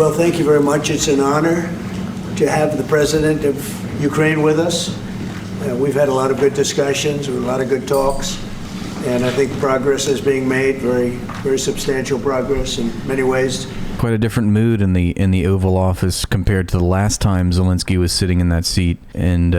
Well, thank you very much. It's an honor to have the president of Ukraine with us. We've had a lot of good discussions, a lot of good talks, and I think progress is being made, very substantial progress in many ways. Quite a different mood in the Oval Office compared to the last time Zelensky was sitting in that seat and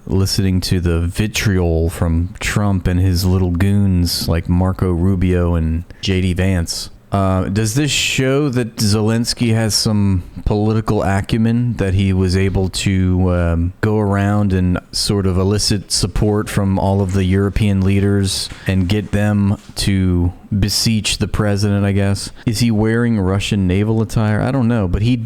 listening to the vitriol from Trump and his little goons like Marco Rubio and J.D. Vance. Does this show that Zelensky has some political acumen, that he was able to go around and sort of elicit support from all of the European leaders and get them to beseech the president, I guess? Is he wearing Russian naval attire? I don't know, but he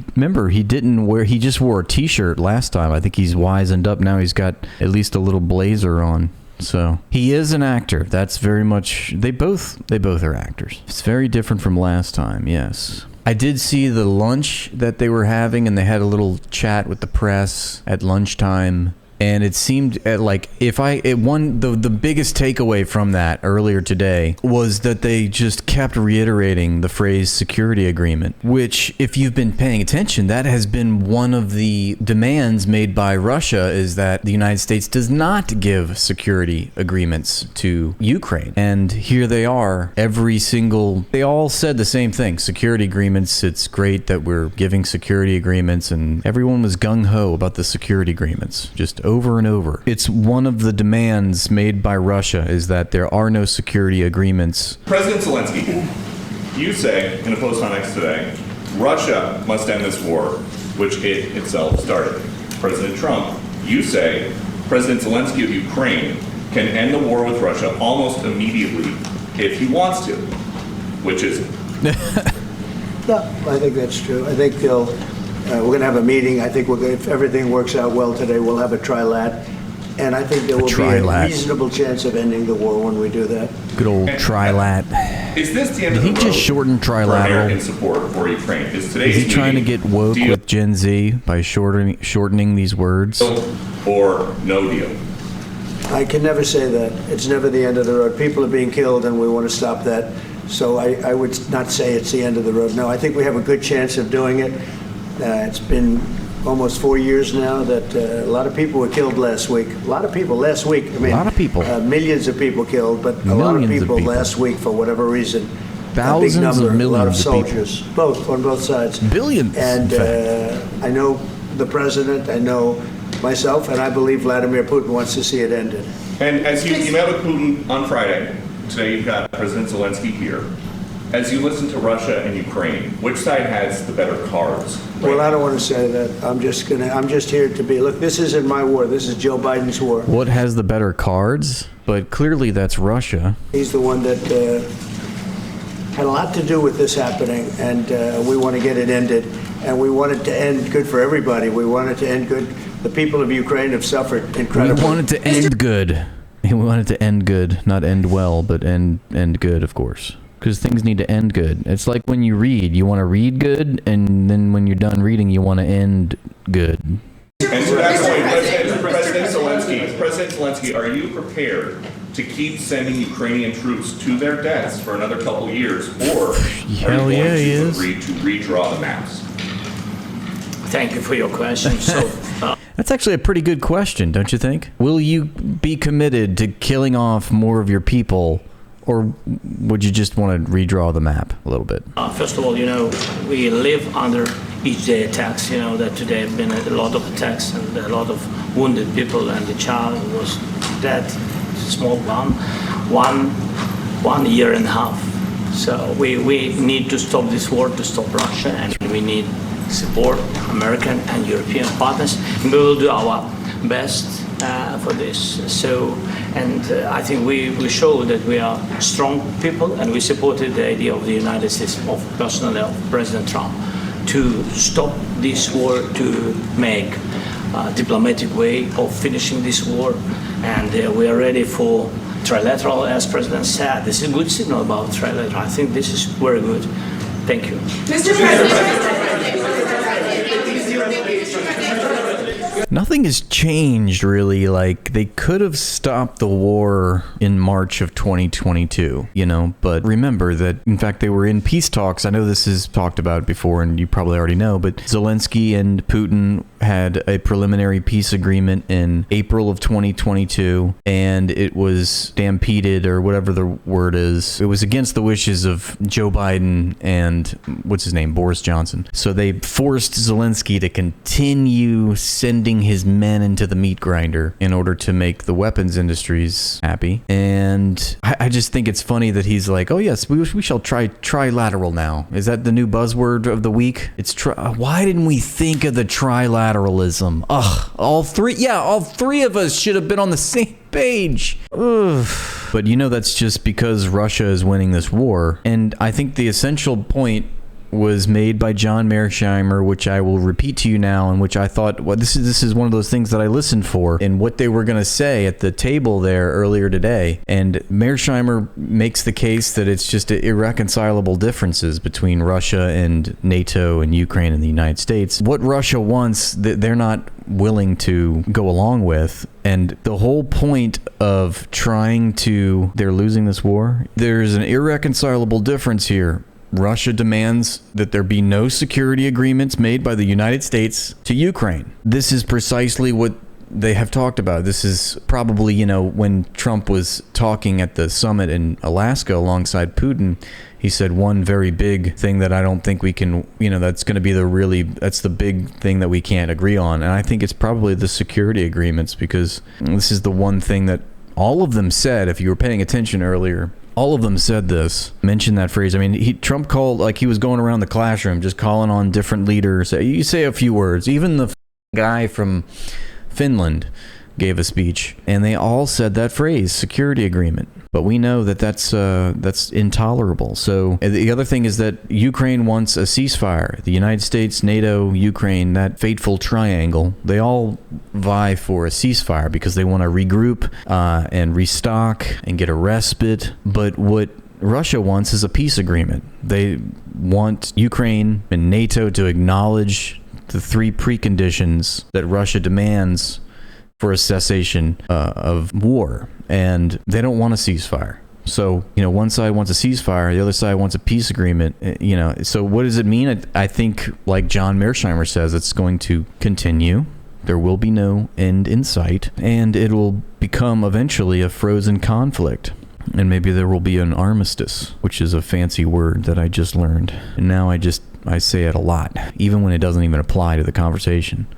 just wore a t-shirt last time. I think he's wizened up now. He's got at least a little blazer on. So he is an actor. That's very much, they both are actors. It's very different from last time. Yes. I did see the lunch that they were having, and they had a little chat with the press at lunchtime. And it seemed like the biggest takeaway from that earlier today was that they just kept reiterating the phrase security agreement, which, if you've been paying attention, that has been one of the demands made by Russia, is that the United States does not give security agreements to Ukraine. And here they are, they all said the same thing, security agreements. It's great that we're giving security agreements, and everyone was gung-ho about the security agreements, just over and over. It's one of the demands made by Russia, is that there are no security agreements. President Zelensky, you say in a post on X today, Russia must end this war, which it itself started. President Trump, you say President Zelensky of Ukraine can end the war with Russia almost immediately if he wants to, which is No, I think that's true. I think we're going to have a meeting. I think if everything works out well today, we'll have a trilat. And I think there will be a reasonable chance of ending the war when we do that. Good old trilat. Is this the end of the road? Did he just shorten trilateral? American support for Ukraine. Is he trying to get woke with Gen Z by shortening these words? Or no deal? I can never say that. It's never the end of the road. People are being killed, and we want to stop that. So I would not say it's the end of the road. No, I think we have a good chance of doing it. It's been almost 4 years now that a lot of people were killed last week. A lot of people last week. I mean, a lot of people. Millions of people killed, but a lot of people last week for whatever reason. Thousands a big number, of millions a lot of of soldiers, people. on both sides. Billions. And I know the president, I know myself, and I believe Vladimir Putin wants to see it ended. And as you met with Putin on Friday, today you've got President Zelensky here. As you listen to Russia and Ukraine, which side has the better cards? Right? Well, I don't want to say that. I'm just here to be. Look, this isn't my war. This is Joe Biden's war. What has the better cards? But clearly that's Russia. He's the one that had a lot to do with this happening, and we want to get it ended. And we want it to end good for everybody. We want it to end good. The people of Ukraine have suffered incredibly. We want it to end good. We want it to end good, not end well, but end good, of course. Because things need to end good. It's like when you read. You want to read good, and then when you're done reading, you want to end good. And to that point, President Zelensky, are you prepared to keep sending Ukrainian troops to their deaths for another couple years, or are you going to agree to redraw the maps? Thank you for your question. That's actually a pretty good question, don't you think? Will you be committed to killing off more of your people, or would you just want to redraw the map a little bit? First of all, we live under each day attacks. That today have been a lot of attacks and a lot of wounded people, and the child was dead, small one year and a half. So we need to stop this war, to stop Russia, and we need support American and European partners, and we will do our best for this. I think we show that we are strong people, and we supported the idea of the United States, personally of President Trump, to stop this war, to make a diplomatic way of finishing this war, and we are ready for trilateral, as President said. This is a good signal about trilateral. I think this is very good. Thank you. Mr. President. nothing has changed really. Like, they could have stopped the war in March of 2022, but remember that, in fact, they were in peace talks. I know this is talked about before and you probably already know, but Zelensky and Putin had a preliminary peace agreement in April of 2022, and it was stampeded, or whatever the word is. It was against the wishes of Joe Biden and what's his name, Boris Johnson. So they forced Zelensky to continue sending his men into the meat grinder in order to make the weapons industries happy. And I just think it's funny that he's like, oh yes, we shall try trilateral now. Is that the new buzzword of the week? It's why didn't we think of the trilateralism? Ugh, all three of us should have been on the same page. Ugh. But that's just because Russia is winning this war. And I think the essential point was made by John Mearsheimer, which I will repeat to you now, and which I thought, well, this is one of those things that I listened for, and what they were going to say at the table there earlier today. And Mearsheimer makes the case that it's just irreconcilable differences between Russia and NATO and Ukraine and the United States. What Russia wants, they're not willing to go along with. And the whole point of they're losing this war. There's an irreconcilable difference here. Russia demands that there be no security agreements made by the United States to Ukraine. This is precisely what they have talked about. This is probably, when Trump was talking at the summit in Alaska alongside Putin, he said one very big thing that I don't think we can, that's going to be that's the big thing that we can't agree on. And I think it's probably the security agreements, because this is the one thing that all of them said, if you were paying attention earlier. All of them said this, mentioned that phrase. I mean, Trump called, like he was going around the classroom, just calling on different leaders. You say a few words. Even the guy from Finland gave a speech, and they all said that phrase, security agreement. But we know that that's intolerable. So the other thing is that Ukraine wants a ceasefire. The United States, NATO, Ukraine, that fateful triangle, they all vie for a ceasefire because they want to regroup and restock and get a respite. But what Russia wants is a peace agreement. They want Ukraine and NATO to acknowledge the three preconditions that Russia demands for a cessation of war, and they don't want a ceasefire. So, one side wants a ceasefire, the other side wants a peace agreement, So what does it mean? I think, like John Mearsheimer says, it's going to continue. There will be no end in sight, and it will become eventually a frozen conflict. And maybe there will be an armistice, which is a fancy word that I just learned. And now I say it a lot, even when it doesn't even apply to the conversation.